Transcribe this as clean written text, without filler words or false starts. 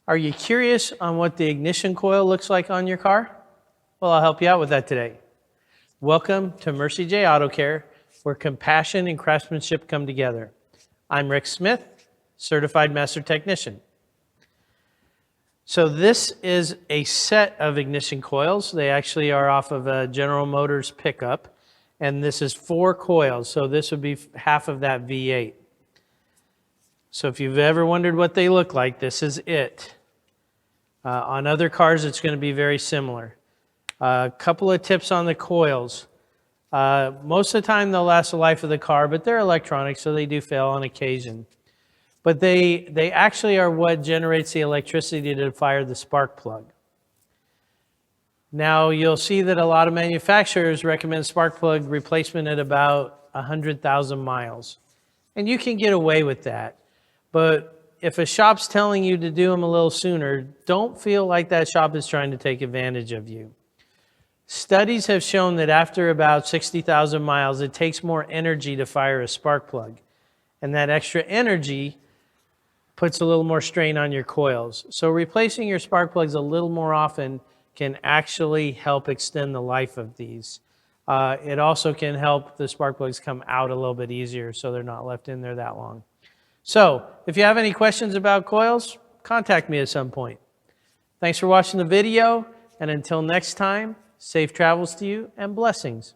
Are you curious on what the ignition coil looks like on your car? Well, I'll help you out with that today. Welcome to Mercie J Auto Care, where compassion and craftsmanship come together. I'm Rick Smith, Certified Master Technician. So this is a set of ignition coils. They actually are off of a General Motors pickup, and this is 4 coils, so this would be half of that V8. So if you've ever wondered what they look like, this is it. On other cars, it's going to be very similar. A couple of tips on the coils. Most of the time, they'll last the life of the car, but they're electronic, so they do fail on occasion. But they actually are what generates the electricity to fire the spark plug. Now, you'll see that a lot of manufacturers recommend spark plug replacement at about 100,000 miles. And you can get away with that. But if a shop's telling you to do them a little sooner, don't feel like that shop is trying to take advantage of you. Studies have shown that after about 60,000 miles, it takes more energy to fire a spark plug. And that extra energy puts a little more strain on your coils. So replacing your spark plugs a little more often can actually help extend the life of these. It also can help the spark plugs come out a little bit easier so they're not left in there that long. So if you have any questions about coils, contact me at some point. Thanks for watching the video, and until next time, safe travels to you and blessings.